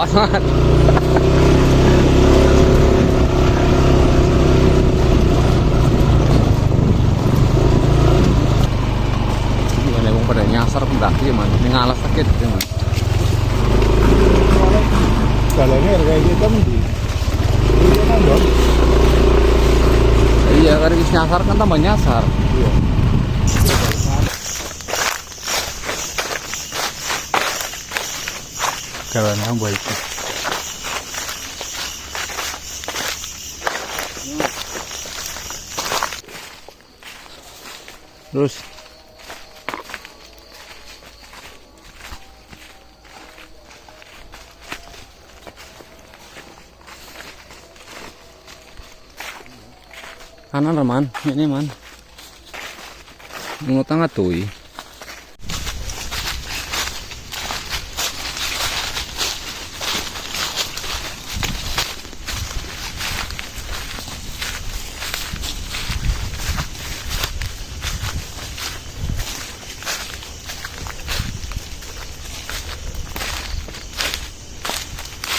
semangat. Gimana bang pada nyasar pendaki man, ini ngalas sakit man. Jalannya harga kita mending. Iya kan dong. Iya kan nyasar kan tambah nyasar. Iya. Jalannya baik. Terus kanan man, ini man. Ngutang atuy.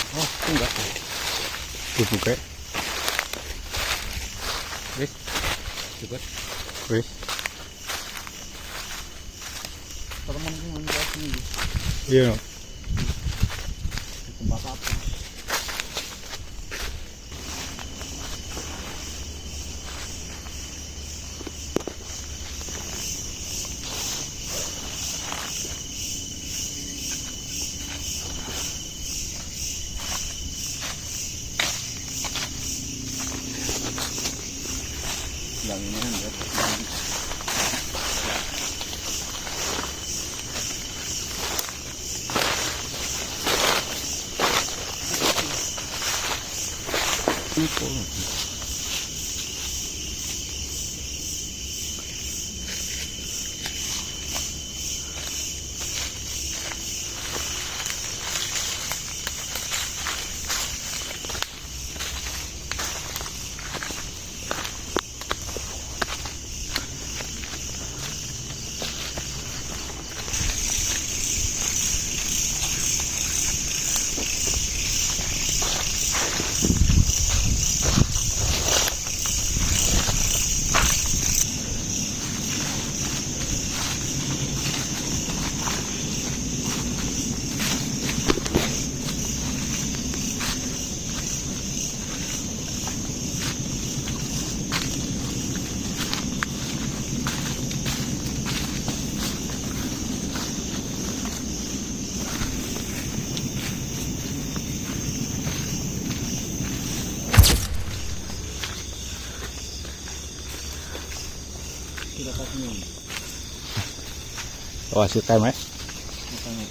Oh, enggak. Dibuka. Wis. Cukup. Wih. Teman teman sini. Iya. Tempat apa? Yang ini kan ya. Tidak kasih. Wasit time ya. Makanya.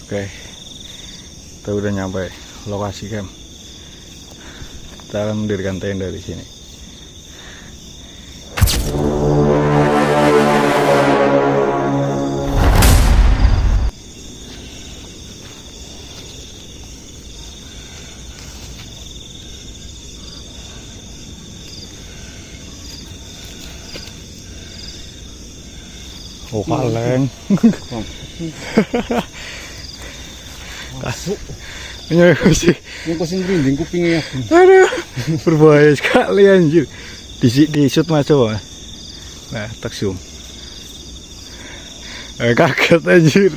Oke. Kita udah nyampe lokasi camp. Kita akan mendirikan tenda di sini. Oh kaleng. Masuk. Ini sih. Yang pusing merinding kupingnya. Aduh, berbahaya sekali anjir. Di shoot masuk. Nah, tak zoom. Kaget anjir.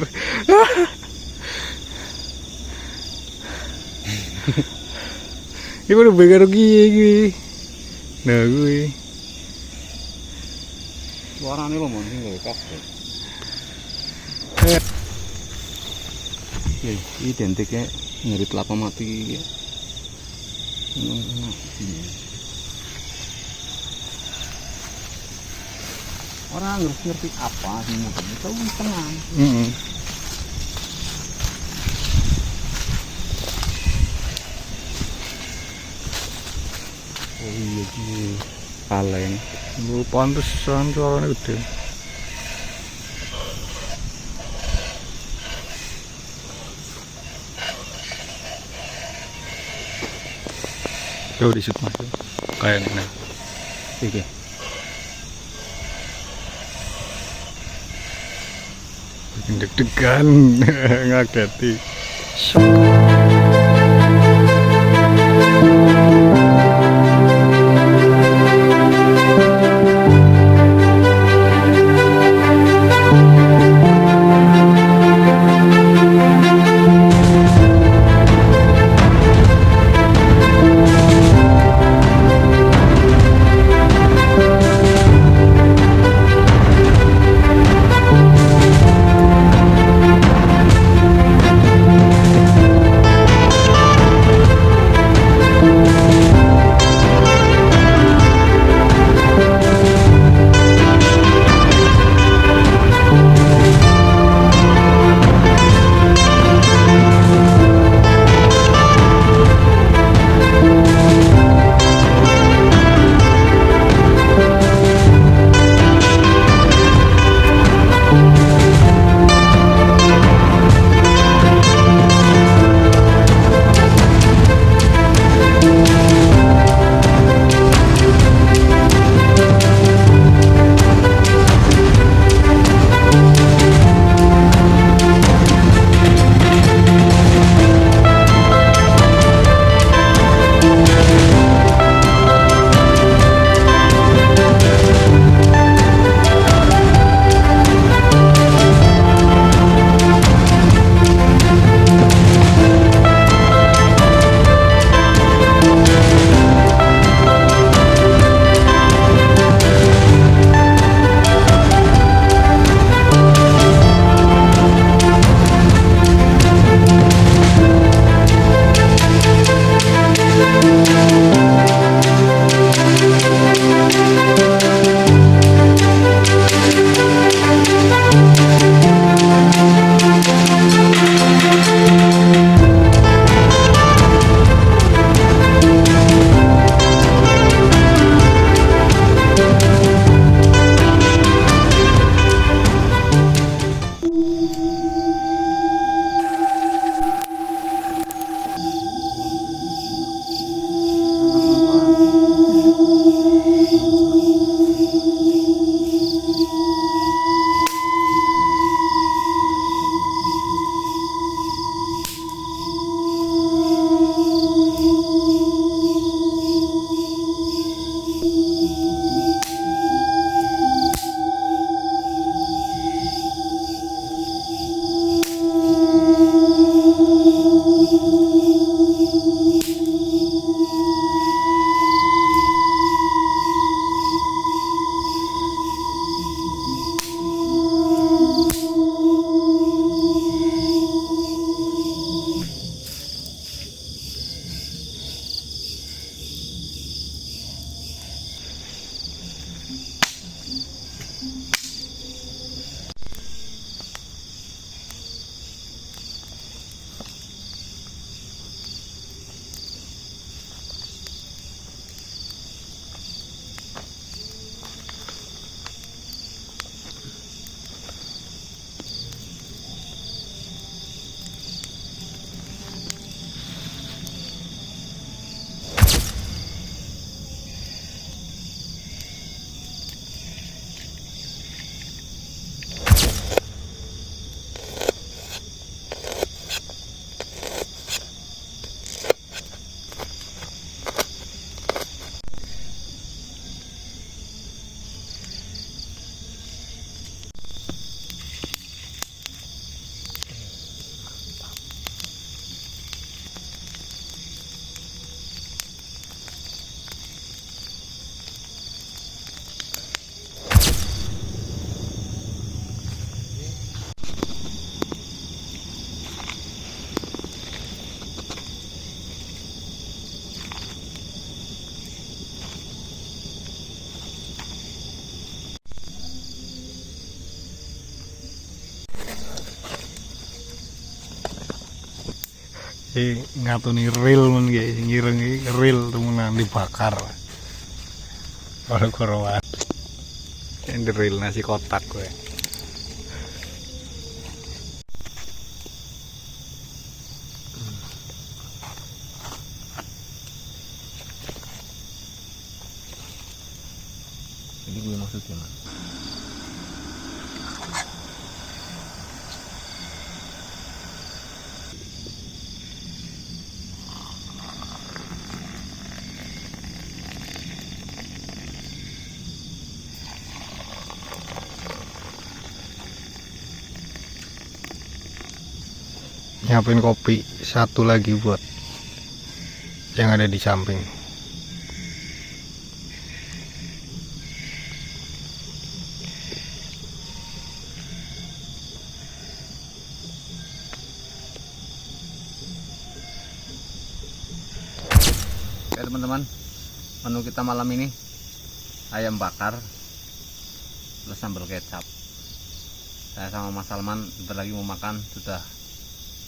Ini udah begar gini. Nah, gue. Suaranya lo mancing gak kaget. Oke, identiknya nyari telapa mati. Orang ngerti apa sih mungkin itu tenang. Oh iya sih. Kaleng. Lu pantesan suaranya gede. Coba di shoot mas, kayak ini. Nah. Oke. Bikin deg-degan, ngageti. Ngatuni ril men guys, ngireng ril temenan dibakar. Koro-koroan. Ini ril nasi kotak gue. Ini gue maksudnya mas. Nyiapin kopi satu lagi buat yang ada di samping. Oke teman-teman, menu kita malam ini ayam bakar plus sambal kecap. Saya sama Mas Salman bentar lagi mau makan, sudah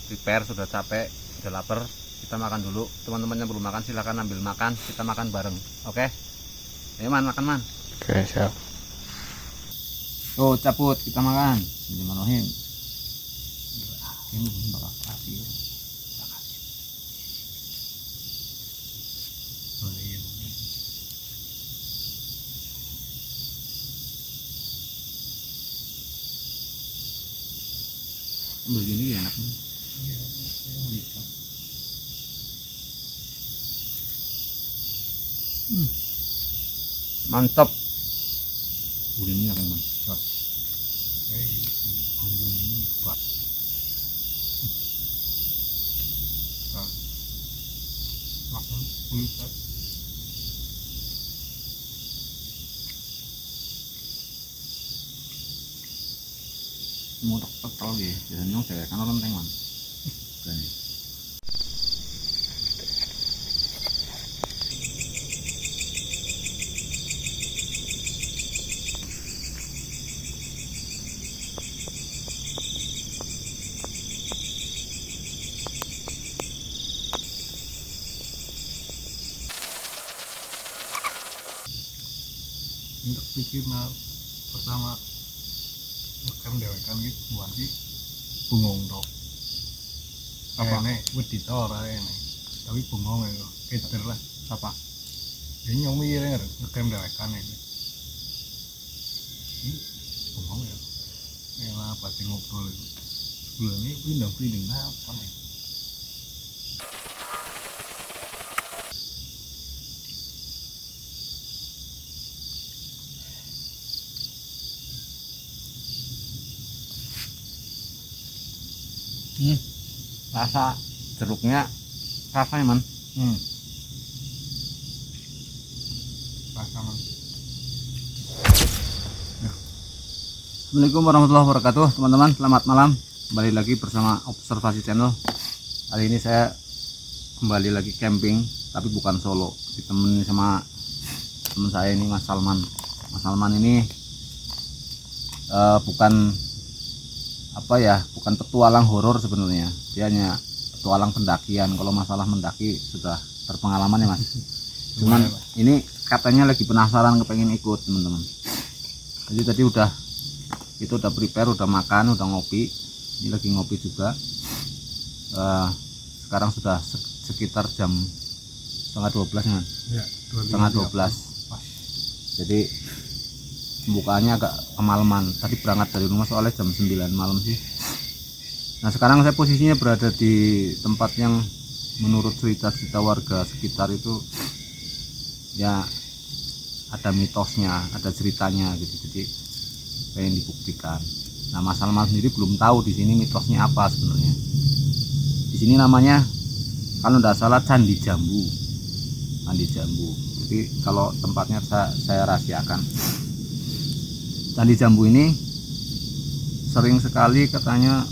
prepare, sudah capek, sudah lapar. Kita makan dulu. Teman-teman yang belum makan silahkan ambil makan, kita makan bareng. Oke? Ayo man, makan man. Oke, siap. Tuh caput, kita makan. Bismillahirrahmanirrahim. Ini bakal kasih. Begini ya enak. Mantap. Begini ya mantap. Bumbu ini buat makan kulit. Mau tek-tek ya, biasanya saya kan orang tengan. Gani. Untuk pikir pertama kan dewekan gitu buat sih bungong dok apa nih buat ditor aja nih tapi bungong itu keter lah Apa? jadi nyomi ya kan ngekam dewekan ini bungong ya lah pasti ngobrol itu bulan ini pindah apa nih Rasa jeruknya rasanya man. rasa man Assalamualaikum warahmatullahi wabarakatuh teman-teman, selamat malam. Kembali lagi bersama Observasi Channel. Kali ini saya kembali lagi camping, tapi bukan solo, ditemani sama teman saya ini Mas Salman. Mas Salman ini bukan petualang horor sebenarnya, dia hanya petualang pendakian. Kalau masalah mendaki sudah berpengalaman ya mas. Cuman ini katanya lagi penasaran, kepengen ikut teman-teman. Jadi tadi udah prepare, udah makan, udah ngopi. Ini lagi ngopi juga. Sekarang sudah sekitar jam setengah 12 kan? ya, Setengah 12. Jadi pembukaannya agak kemalaman. Tadi berangkat dari rumah soalnya jam 9 malam sih. Nah sekarang saya posisinya berada di tempat yang menurut cerita-cerita warga sekitar itu ya ada mitosnya, ada ceritanya gitu. Jadi pengen dibuktikan. Nah Mas Salman sendiri belum tahu di sini mitosnya apa sebenarnya. Di sini namanya kalau tidak salah Candi Jambu. Candi Jambu. Jadi kalau tempatnya saya rahasiakan. Candi Jambu ini sering sekali katanya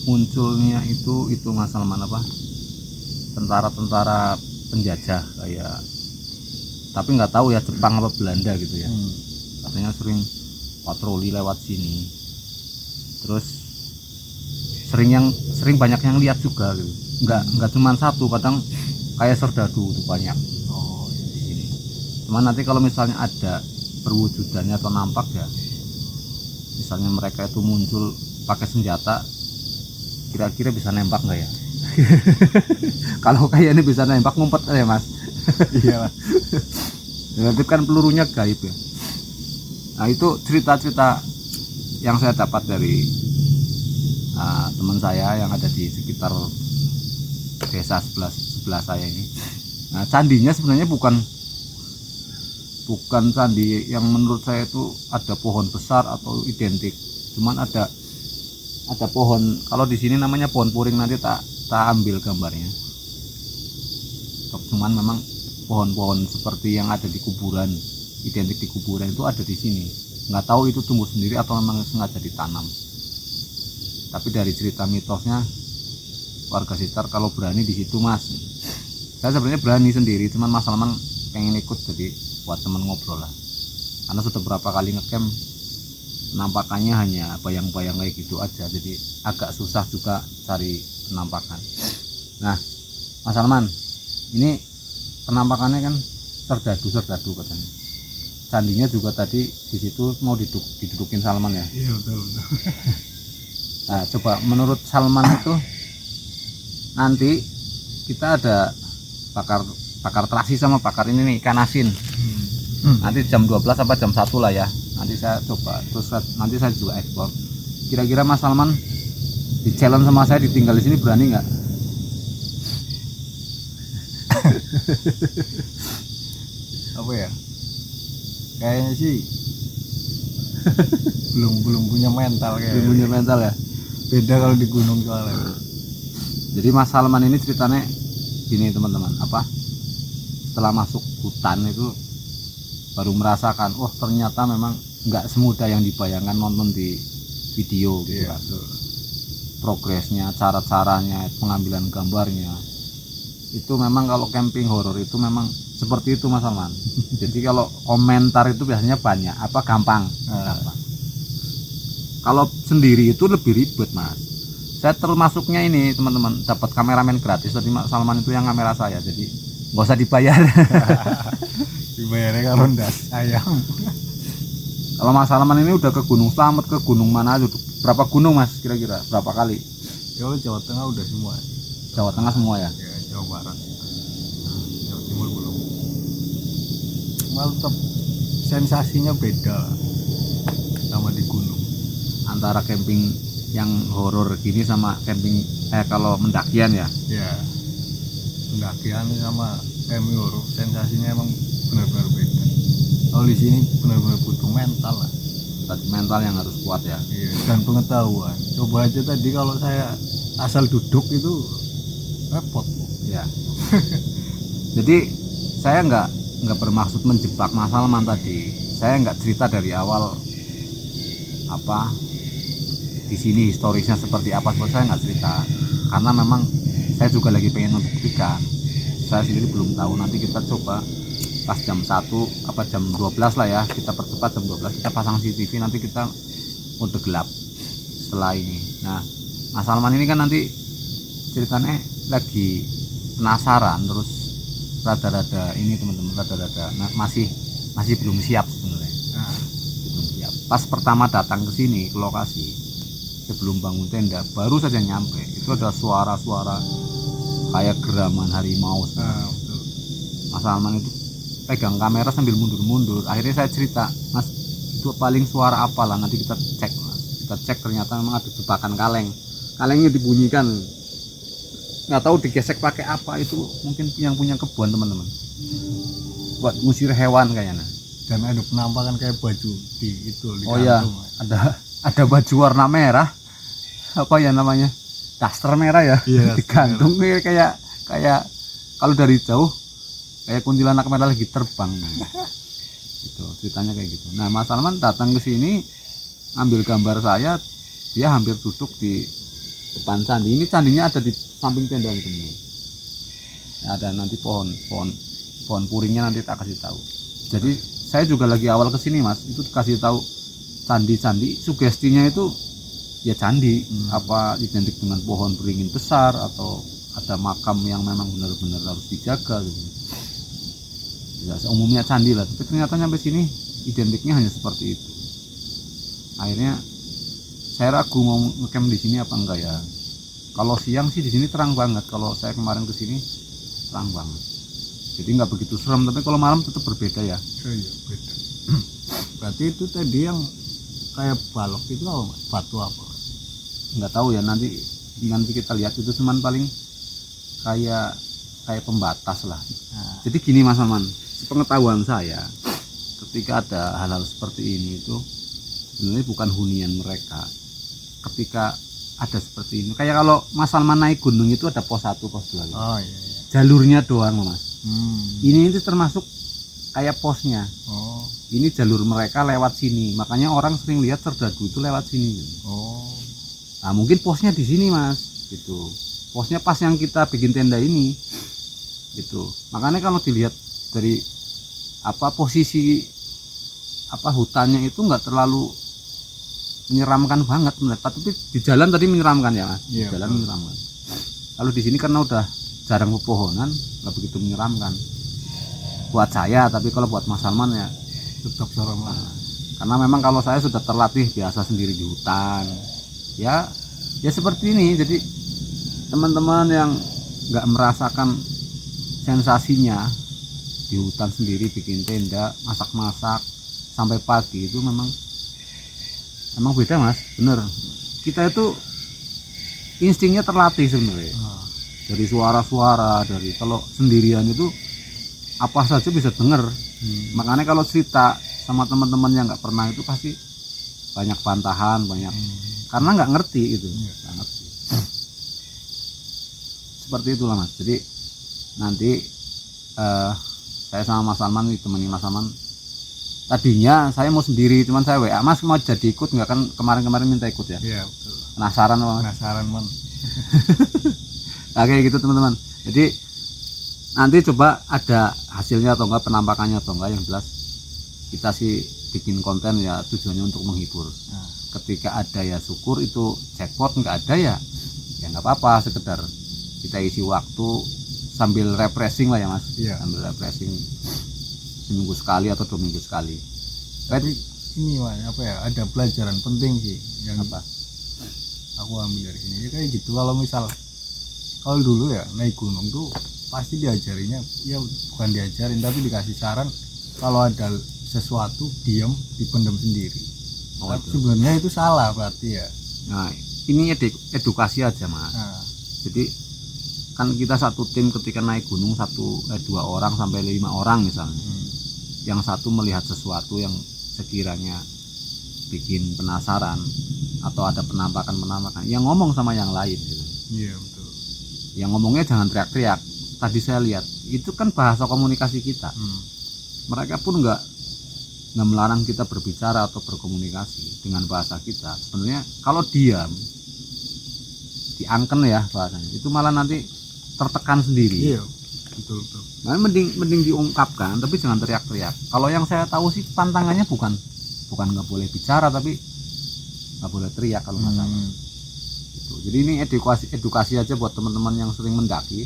munculnya itu Mas Salman apa tentara-tentara penjajah kayak, tapi nggak tahu ya Jepang apa Belanda gitu ya. Katanya sering patroli lewat sini, terus sering banyak yang lihat juga gitu. Nggak cuma satu, kadang kayak serdadu itu banyak. Di sini. Cuman nanti kalau misalnya ada perwujudannya atau nampak ya, misalnya mereka itu muncul pakai senjata, kira-kira bisa nembak nggak ya? Kalau kayak ini bisa nembak, ngumpet ya mas. iya lah Berarti kan pelurunya gaib ya. Nah itu cerita-cerita yang saya dapat dari teman saya yang ada di sekitar desa sebelah saya ini. Nah candinya sebenarnya bukan candi yang menurut saya itu ada pohon besar atau identik, cuman ada pohon, kalau di sini namanya pohon puring, nanti tak ambil gambarnya. Cuman memang pohon-pohon seperti yang ada di kuburan, identik di kuburan itu ada di sini. Nggak tahu itu tumbuh sendiri atau memang sengaja ditanam. Tapi dari cerita mitosnya warga sekitar kalau berani di situ mas. Saya sebenarnya berani sendiri, cuman mas Salman pengen ikut jadi buat temen ngobrol lah. Karena sudah berapa kali ngecamp penampakannya hanya bayang-bayang kayak gitu aja, jadi agak susah juga cari penampakan. Nah mas Salman, ini penampakannya kan serdadu katanya. Candinya juga tadi di situ mau didudukin Salman ya? Iya betul. Nah coba menurut Salman itu nanti kita ada bakar terasi sama bakar ini nih ikan asin. Nanti jam 12 apa jam 1 lah ya. Nanti saya coba, terus nanti saya juga ekspor. Kira-kira Mas Salman di challenge sama saya ditinggal di sini berani nggak? Apa ya? Kayaknya sih belum punya mental kayaknya. Belum punya mental ya. Beda kalau di gunung soalnya. Jadi Mas Salman ini ceritanya gini teman-teman, apa? Setelah masuk hutan itu baru merasakan, oh ternyata memang nggak semudah yang dibayangkan nonton di video gitu kan. Progresnya, cara-caranya, pengambilan gambarnya itu memang kalau camping horor itu memang seperti itu Mas Salman. Jadi kalau komentar itu biasanya banyak, apa gampang. Kalau sendiri itu lebih ribet mas. Saya termasuknya ini teman-teman, dapat kameramen gratis tadi Mas Salman itu yang kamera saya, jadi nggak usah dibayar. Dibayarnya kalau ndas ayam. Kalau Mas Salman ini udah ke Gunung Slamet, ke gunung mana aja, berapa gunung mas kira-kira, berapa kali? Kalau Jawa Tengah udah semua. Jawa Tengah semua ya? Ya Jawa Barat. Jawa Timur belum. Mantap, sensasinya beda lah sama di gunung. Antara camping yang horor gini sama camping kalau mendakian ya? Ya, pendakian sama camping horor sensasinya emang benar-benar beda. Kalau di sini benar-benar butuh mental lah. Tadi mental yang harus kuat ya? Iya, dan pengetahuan. Coba aja tadi kalau saya asal duduk itu repot. Ya. Jadi saya nggak bermaksud menjebak Mas Salman tadi. Saya nggak cerita dari awal apa di sini historisnya seperti apa, saya nggak cerita karena memang saya juga lagi pengen membuktikan. Saya sendiri belum tahu, nanti kita coba pas jam 1 apa jam 12 lah ya, kita percepat jam 12 kita pasang CCTV, nanti kita mode gelap setelah ini. Nah Mas Salman ini kan nanti ceritanya lagi penasaran, terus rada-rada ini teman-teman, rada-rada masih belum siap sebenarnya. Belum siap. Pas pertama datang ke sini ke lokasi, sebelum bangun tenda baru saja nyampe itu ada suara-suara kayak geraman harimau. Betul. Mas Salman itu pegang kamera sambil mundur-mundur. Akhirnya saya cerita, mas itu paling suara apalah, nanti kita cek mas. Kita cek ternyata memang ada jebakan kalengnya dibunyikan, nggak tahu digesek pakai apa, itu mungkin yang punya kebun teman-teman buat ngusir hewan kayaknya. Dan ada penampakan kayak baju di itu di oh ya, ada baju warna merah, apa ya namanya, daster merah ya, iya, digantung kayak kalau dari jauh kayak kuntilanak merah lagi terbang. Itu ceritanya kayak gitu. Nah Mas Salman datang ke sini ambil gambar saya, dia hampir duduk di depan candi. Ini candinya ada di samping tenda ini. Ada nanti pohon puringnya nanti tak kasih tahu. Jadi saya juga lagi awal kesini mas, itu kasih tahu candi sugestinya itu ya candi, apa identik dengan pohon beringin besar atau ada makam yang memang benar-benar harus dijaga gitu. Ya umumnya candi lah, tapi ternyata sampai sini identiknya hanya seperti itu. Akhirnya saya ragu mau ngecamp di sini apa enggak ya. Kalau siang sih di sini terang banget, kalau saya kemarin ke sini terang banget. Jadi nggak begitu serem, tapi kalau malam tetap berbeda ya. Iya, beda. Berarti itu tadi yang kayak balok itu apa Mas? Batu apa? Nggak tahu ya, nanti kita lihat. Itu cuman paling kayak pembatas lah. Nah, Jadi gini Mas Aman, sepengetahuan saya ketika ada hal-hal seperti ini itu sebenarnya bukan hunian mereka. Ketika ada seperti ini, kayak kalau Mas Salman naik gunung itu ada pos 1, pos 2 gitu. oh iya iya. Jalurnya doang Mas. Hmm. Ini itu termasuk kayak posnya. Oh. Ini jalur mereka lewat sini, makanya orang sering lihat Serdadu itu lewat sini. Oh. Nah mungkin posnya di sini Mas, gitu. Posnya pas yang kita bikin tenda ini, gitu. Makanya kalau dilihat dari posisi hutannya itu nggak terlalu menyeramkan banget, tapi di jalan tadi menyeramkan ya Mas. Di Iya, jalan betul. menyeramkan. Kalau di sini karena udah jarang pepohonan, nggak begitu menyeramkan. Buat saya, tapi kalau buat Mas Salman ya Tetap serem lah. karena memang kalau saya sudah terlatih biasa sendiri di hutan, ya seperti ini. Jadi teman-teman yang nggak merasakan sensasinya di hutan sendiri bikin tenda, masak-masak sampai pagi, itu memang beda Mas, bener. Kita itu instingnya terlatih sebenarnya. Nah, Dari suara-suara, dari kalau sendirian itu apa saja bisa denger. Makanya kalau cerita sama teman-teman yang nggak pernah itu pasti banyak bantahan, banyak karena nggak ngerti itu. Iya. Nggak ngerti. Seperti itulah Mas. Jadi nanti saya sama Mas Salman ditemani Mas Salman. Tadinya saya mau sendiri, cuman saya WA, Mas mau jadi ikut nggak, kan kemarin minta ikut ya. Iya betul. Penasaran Mas. Penasaran man. Nah, kayak gitu teman-teman. Jadi nanti coba ada hasilnya atau enggak, penampakannya atau enggak, yang jelas kita sih bikin konten ya tujuannya untuk menghibur. Nah, Ketika ada ya syukur, itu jackpot. Nggak ada ya nggak apa-apa, sekedar kita isi waktu sambil refreshing lah ya Mas. Iya. Sambil refreshing seminggu sekali atau 2 minggu sekali. tapi ini man, apa ya, ada pelajaran penting sih yang Apa? aku ambil dari sini ya kayak gitu. Kalau dulu ya naik gunung tuh pasti diajarinya, ya bukan diajarin tapi dikasih saran kalau ada sesuatu diam, dipendam sendiri. Oh, Tapi itu. sebenarnya itu salah berarti ya. Nah, ini edukasi aja Mas. Nah, Jadi kan kita satu tim ketika naik gunung 2 orang sampai 5 orang misalnya. Yang satu melihat sesuatu yang sekiranya bikin penasaran atau ada penampakan, yang ngomong sama yang lain gitu. iya betul. Yang ngomongnya jangan teriak-teriak. Tadi saya lihat itu kan bahasa komunikasi kita. Mereka pun nggak melarang kita berbicara atau berkomunikasi dengan bahasa kita. Sebenarnya kalau diam, diangken ya bahasanya, itu malah nanti tertekan sendiri. Iya betul betul. Nah, mending diungkapkan, tapi jangan teriak-teriak. Kalau yang saya tahu sih pantangannya bukan nggak boleh bicara, tapi nggak boleh teriak kalau nggak salah. Gitu. Jadi ini edukasi aja buat teman-teman yang sering mendaki.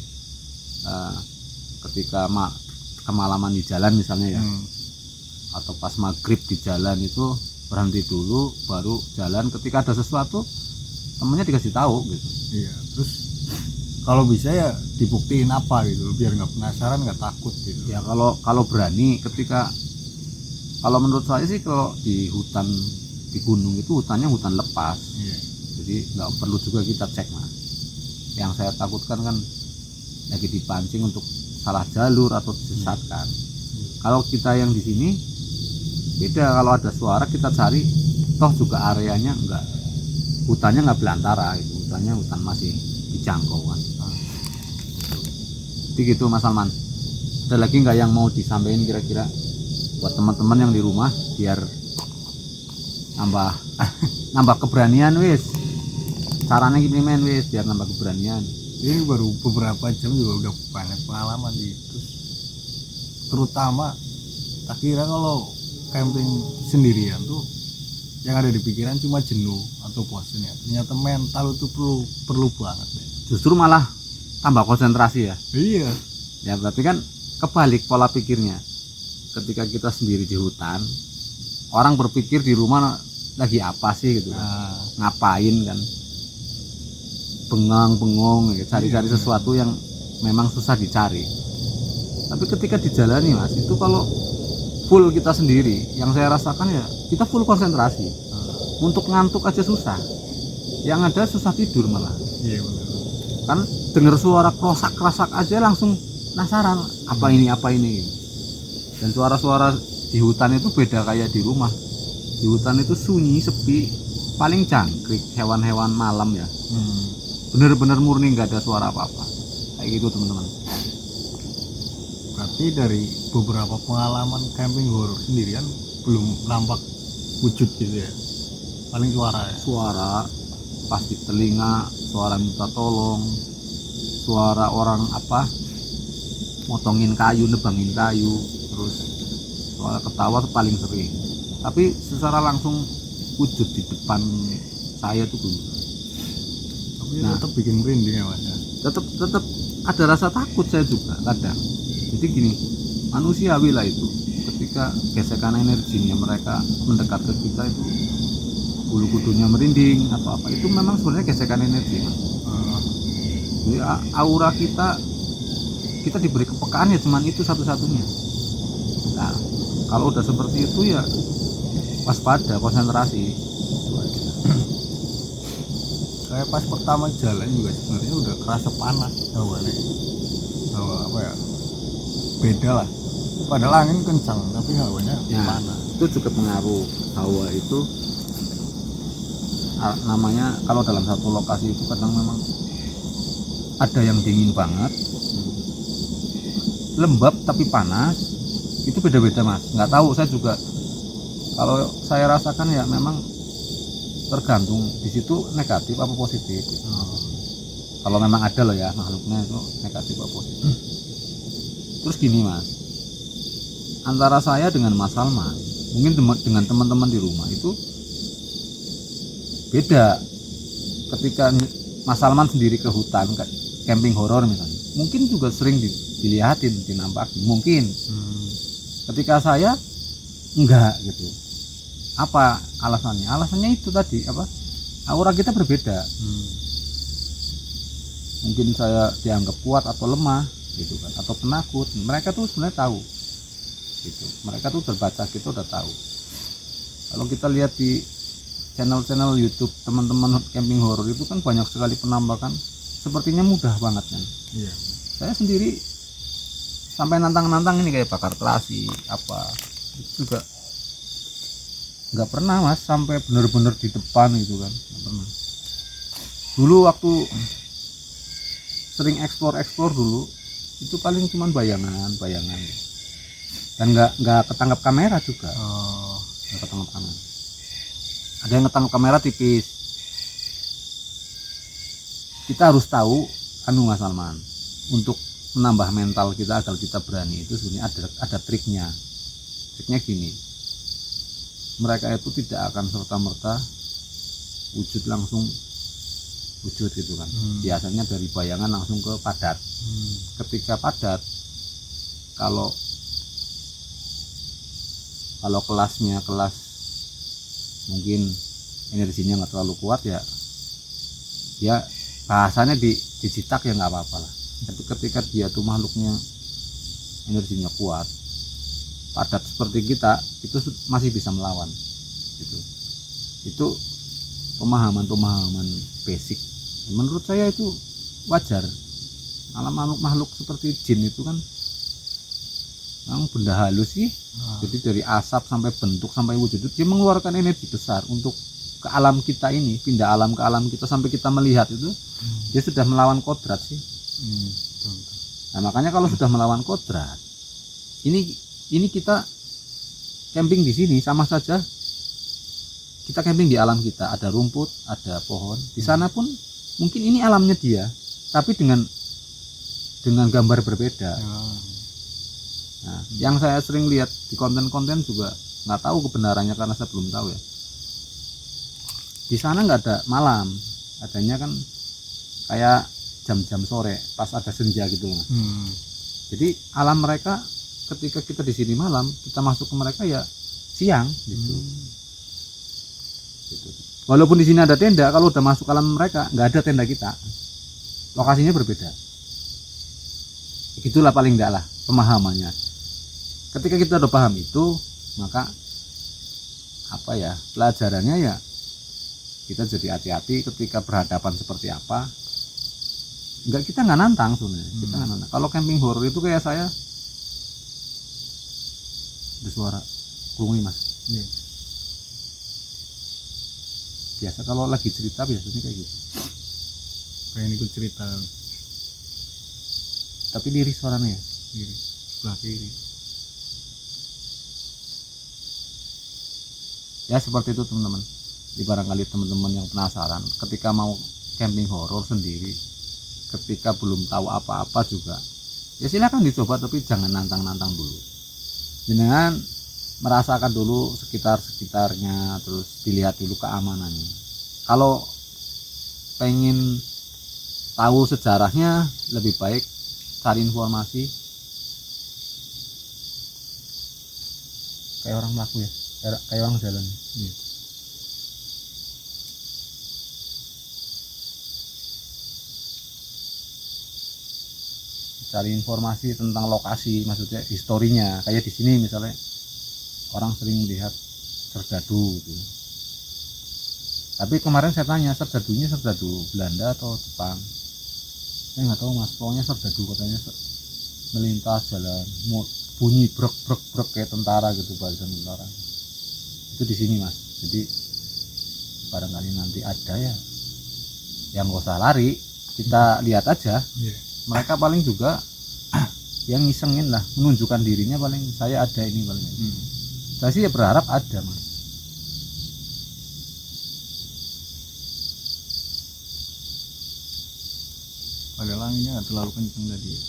Ketika kemalaman di jalan misalnya ya, atau pas maghrib di jalan itu berhenti dulu, baru jalan. Ketika ada sesuatu, temennya dikasih tahu gitu. Iya, terus kalau bisa ya dibuktiin apa gitu biar nggak penasaran, nggak takut gitu. Ya kalau berani, kalau menurut saya sih kalau di hutan, di gunung itu hutannya hutan lepas. Iya. Jadi nggak perlu juga kita cek Mas. Yang saya takutkan kan lagi dipancing untuk salah jalur atau disesatkan. Kalau kita yang di sini beda, kalau ada suara kita cari, toh juga areanya enggak, hutannya nggak belantara, itu hutannya hutan masih dijangkau kan. Jadi gitu Mas Salman. Ada lagi nggak yang mau disampaikan kira-kira buat teman-teman yang di rumah biar nambah keberanian wis. Caranya gimana wis biar nambah keberanian. Ini baru beberapa jam juga udah banyak pengalaman sih. Terus terutama tak kira kalau camping sendirian tuh yang ada di pikiran cuma jenuh atau bosan ya. Ternyata mental itu perlu banget ya. Justru malah tambah konsentrasi ya. Iya. Ya berarti kan kebalik pola pikirnya. Ketika kita sendiri di hutan, orang berpikir di rumah lagi apa sih gitu kan. Nah, Ngapain kan, bengong gitu, cari-cari Iya. sesuatu yang memang susah dicari. Tapi ketika dijalani Mas, itu kalau full kita sendiri. Yang saya rasakan ya kita full konsentrasi. Untuk ngantuk aja susah. Yang ada susah tidur malah. Iya benar. Kan dengar suara krosak-krasak aja langsung penasaran apa ini. Dan suara-suara di hutan itu beda kayak di rumah. Di hutan itu sunyi, sepi, paling jangkrik hewan-hewan malam ya. Bener-bener murni, nggak ada suara apa-apa. Kayak gitu teman-teman. Berarti dari beberapa pengalaman camping horor sendirian belum nampak wujud gitu ya. Paling suara ya. Suara pasti telinga, suara minta tolong, suara orang apa motongin kayu, nebangin kayu, terus suara ketawa tuh paling sering. Tapi secara langsung wujud di depan saya tuh belum. Tapi tetap bikin merinding ya Mas ya. Tetap ada rasa takut saya juga kadang. Jadi gini, manusiawi lah itu. Ketika gesekan energinya mereka mendekat ke kita itu bulu kudunya merinding atau apa, itu memang sebenarnya gesekan energi, Mas. Jadi aura kita diberi kepekaan ya cuman itu satu-satunya. Nah, kalau udah seperti itu ya waspada, konsentrasi. Saya pas pertama jalan juga sebenarnya udah kerasa panas hawane. Apa ya? Beda lah. Padahal angin kencang tapi hawanya panas. Itu juga pengaruh. Hawa itu namanya kalau dalam satu lokasi itu kadang memang ada yang dingin banget, lembab tapi panas, itu beda-beda Mas. Nggak tahu, saya juga kalau saya rasakan ya memang tergantung di situ negatif apa positif gitu. Kalau memang ada loh ya makhluknya itu negatif apa positif. Terus gini Mas, antara saya dengan Mas Salman, mungkin dengan teman-teman di rumah itu beda. Ketika Mas Salman sendiri ke hutan, camping horor misalnya, mungkin juga sering dilihatin, dinampakin, mungkin. Ketika saya enggak gitu. Apa alasannya? Alasannya itu tadi apa? Aura kita berbeda. Mungkin saya dianggap kuat atau lemah gitu kan, atau penakut. Mereka tuh sebenarnya tahu. Gitu. Mereka tuh terbaca, kita udah tahu. Kalau kita lihat di channel-channel YouTube teman-teman camping horor itu kan banyak sekali penampakan, sepertinya mudah banget kan. Iya. Saya sendiri sampai nantang-nantang ini kayak bakar terasi apa itu juga nggak pernah Mas, sampai bener-bener di depan gitu kan, nggak pernah. Dulu waktu sering explore dulu itu paling cuman bayangan dan nggak ketangkap kamera juga. Nggak ketangkap kamera. Ada yang ketangkap kamera tipis. Kita harus tahu Mas Salman, untuk menambah mental kita agar kita berani itu sebenarnya ada triknya. Triknya gini, mereka itu tidak akan serta-merta wujud langsung wujud gitu kan. Biasanya dari bayangan langsung ke padat. Ketika padat, kalau kelasnya kelas mungkin energinya nggak terlalu kuat ya bahasanya dicitak ya nggak apa-apa lah. Tapi ketika dia tuh makhluknya energinya kuat, padat seperti kita, itu masih bisa melawan gitu. Itu pemahaman basic, menurut saya itu wajar. Makhluk seperti jin itu kan memang benda halus sih. Jadi dari asap sampai bentuk sampai wujud itu dia mengeluarkan energi besar untuk ke alam kita ini, pindah alam ke alam kita sampai kita melihat itu. Dia sudah melawan kodrat sih. Nah makanya kalau sudah melawan kodrat, ini kita camping di sini sama saja kita camping di alam kita. Ada rumput, ada pohon, di sana pun mungkin ini alamnya dia, tapi dengan gambar berbeda. Nah, yang saya sering lihat di konten-konten juga nggak tahu kebenarannya karena saya belum tahu ya. Di sana nggak ada malam, adanya kan kayak jam-jam sore pas ada senja gitu loh. Jadi alam mereka ketika kita di sini malam, kita masuk ke mereka ya siang gitu. Gitu. Walaupun di sini ada tenda, kalau udah masuk alam mereka nggak ada tenda kita. Lokasinya berbeda. Gitulah paling enggak lah pemahamannya. ketika kita udah paham itu, maka apa ya, pelajarannya ya kita jadi hati-hati ketika berhadapan seperti apa. Kita nggak nantang sebenarnya. Kita nggak nantang. Kalau camping horor itu kayak saya, ada suara kurungi mas. Iya. Biasa kalau lagi cerita biasanya kayak gitu. Pengen ikut cerita Tapi lirih suaranya ya. sendiri. Sebelah kiri. Ya seperti itu teman-teman. Di barangkali teman-teman yang penasaran ketika mau camping horor sendiri, ketika belum tahu apa-apa juga, ya silakan dicoba, tapi jangan nantang-nantang dulu. Jangan merasakan dulu sekitarnya, terus dilihat dulu keamanannya. Kalau pengen tahu sejarahnya, lebih baik cari informasi. Kayak orang melaku ya, kayak orang jalan. Iya. Cari informasi tentang lokasi, maksudnya historinya. Kayak di sini misalnya orang sering melihat serdadu gitu. Tapi kemarin saya tanya, serdadunya serdadu Belanda atau Jepang? Saya nggak tahu mas, pokoknya serdadu katanya melintas jalan, bunyi brek brek brek kayak tentara gitu, barisan tentara. Itu di sini mas. Jadi barangkali nanti ada ya, yang nggak usah lari, kita lihat aja. Iya. Mereka paling juga yang ngisengin lah, menunjukkan dirinya, paling saya ada ini paling. Saya sih ya berharap ada mas. Padahal anginnya nggak terlalu kenceng tadi ya.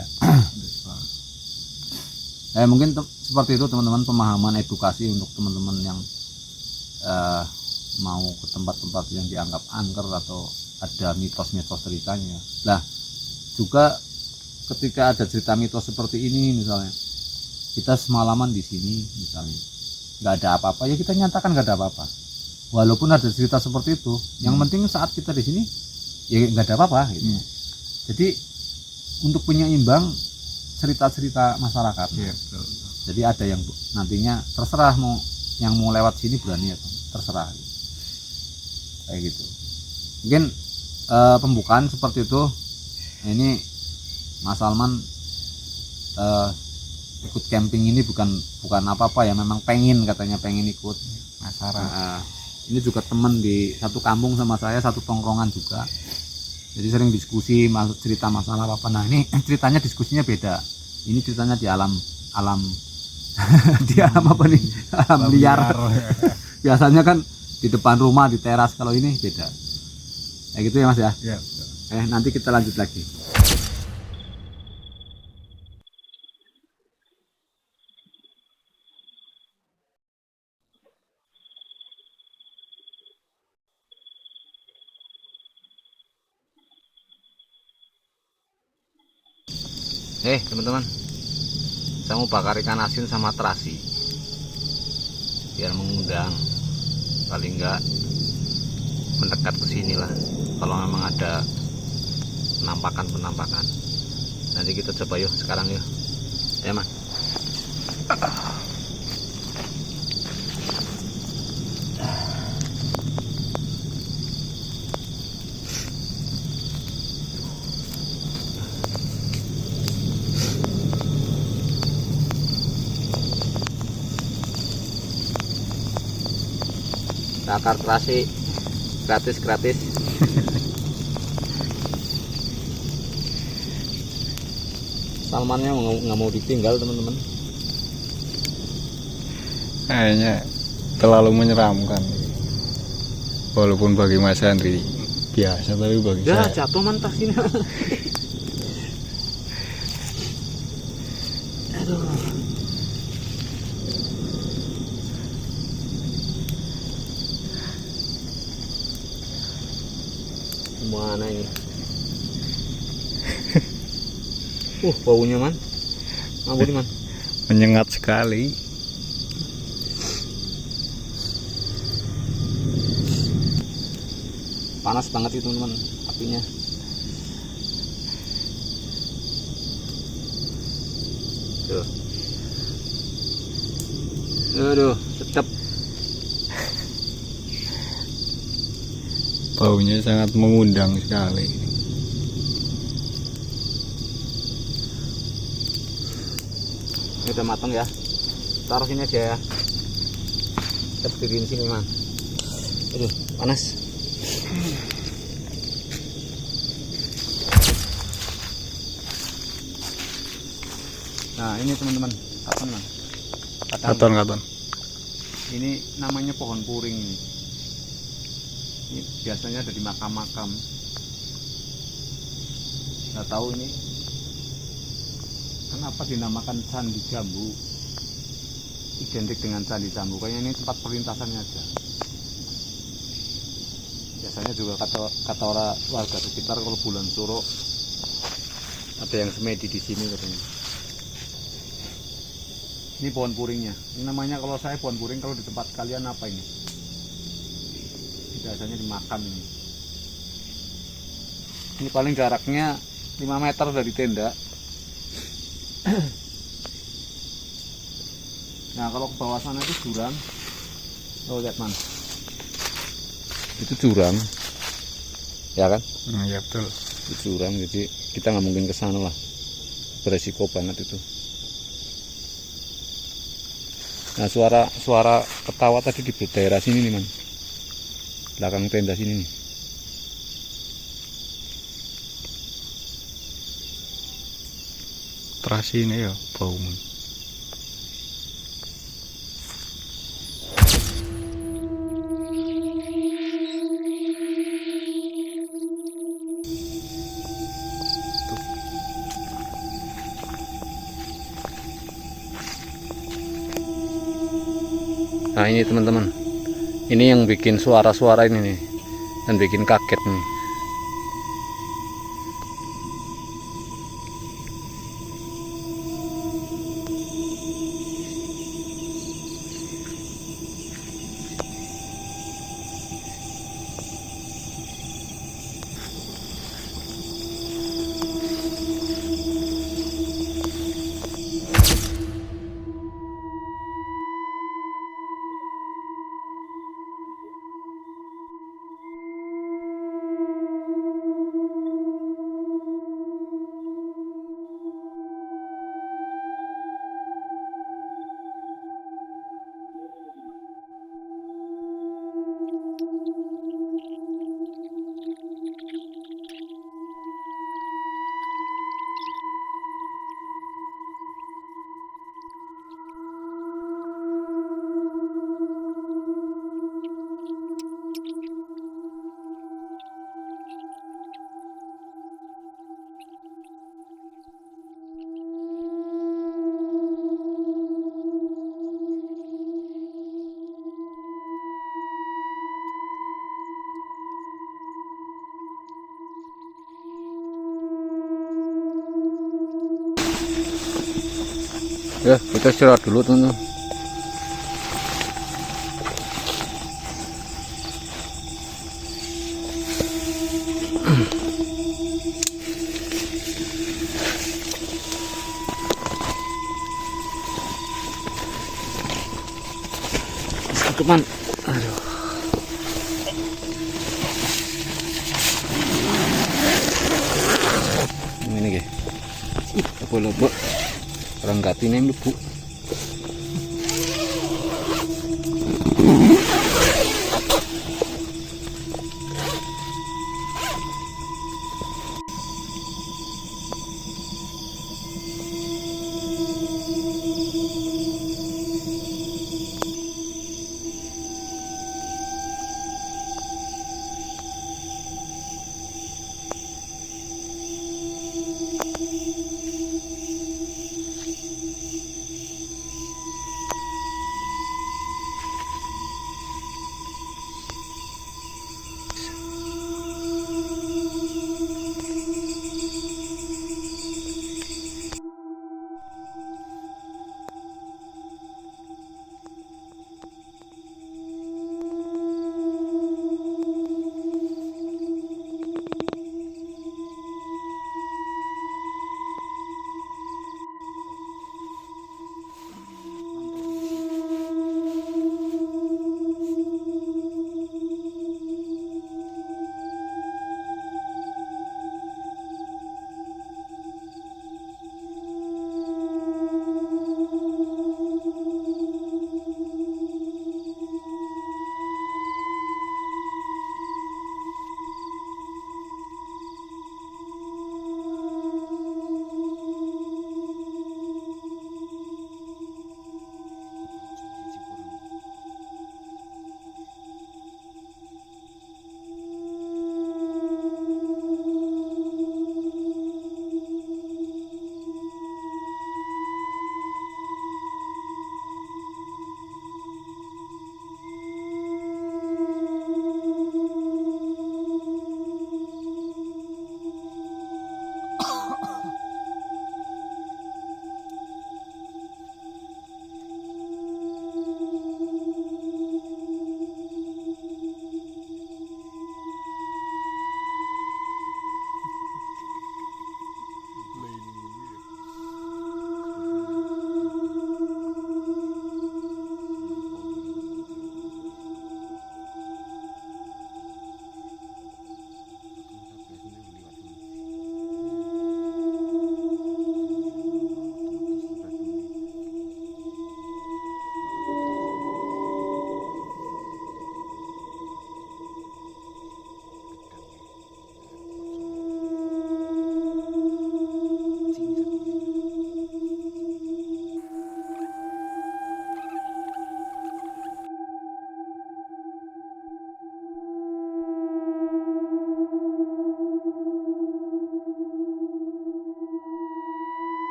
Ya. Ada suara. Mungkin seperti itu teman-teman, pemahaman edukasi untuk teman-teman yang mau ke tempat-tempat yang dianggap angker atau ada mitos-mitos ceritanya. Lah juga ketika ada cerita mitos seperti ini, misalnya kita semalaman di sini misalnya nggak ada apa-apa, ya kita nyatakan nggak ada apa-apa. Walaupun ada cerita seperti itu, yang penting saat kita di sini ya nggak ada apa-apa gitu. Jadi untuk penyeimbang cerita-cerita masyarakat. Iya, betul. Jadi ada yang nantinya terserah mau yang mau lewat sini berani atau terserah kayak gitu. Mungkin pembukaan seperti itu. Ini Mas Salman ikut camping ini bukan apa-apa ya, memang katanya pengen ikut. Penasaran. Ini juga teman di satu kampung sama saya, satu tongkrongan juga. Jadi sering diskusi cerita masalah apa. Nah ini ceritanya diskusinya beda. Ini ceritanya di alam di alam apa nih? Alam liar. Biasanya kan di depan rumah, di teras. Kalau ini beda. Kayak gitu ya mas ya. Iya, betul. Nanti kita lanjut lagi. Teman-teman, saya mau bakar ikan asin sama terasi biar mengundang, paling enggak mendekat ke sini lah kalau memang ada penampakan. Nanti kita coba yuk sekarang yuk ya mas. Bakar terasi gratis. Salmannya nggak mau ditinggal teman-teman. Kayaknya terlalu menyeramkan. Walaupun bagi Mas Andri biasa, tapi bagi Ya saya jatuh mantas ini. Aduh. Mana ini? Baunya man. Ampun man. menyengat sekali. Panas banget itu teman-teman apinya. Tuh. Aduh, sedap. Baunya sangat mengundang sekali. Ini udah matang ya. Taruh sini aja ya. Kita berdiriin sini, Man. Aduh, panas. Nah, ini teman-teman, katon, Man. Katon. Ini namanya pohon puring ini. Ini biasanya ada di makam-makam. Nggak tahu ini kenapa dinamakan candi jambu, identik dengan candi jambu. Kayaknya ini tempat perlintasannya aja. Biasanya juga kata orang warga sekitar kalau bulan Suro ada yang semedi di sini katanya. Ini pohon puringnya. Ini namanya kalau saya pohon puring, kalau di tempat kalian apa ini? Biasanya di makam ini. Ini paling jaraknya 5 meter dari tenda. Nah, kalau ke bawah sana itu jurang. Oh, lihat, Man. Itu jurang. Ya kan? Ya betul. Itu jurang, jadi kita nggak mungkin ke sana lah. Beresiko banget itu. Nah, suara ketawa tadi di daerah sini nih, Man. Belakang tenda sini nih. Terasi ini ya bau. Nah, ini teman-teman, ini yang bikin suara-suara ini nih, dan bikin kaget nih. Ya, kita istirahat dulu, teman-teman. Teman, aduh. Ini guys, apa orang gati nih bu.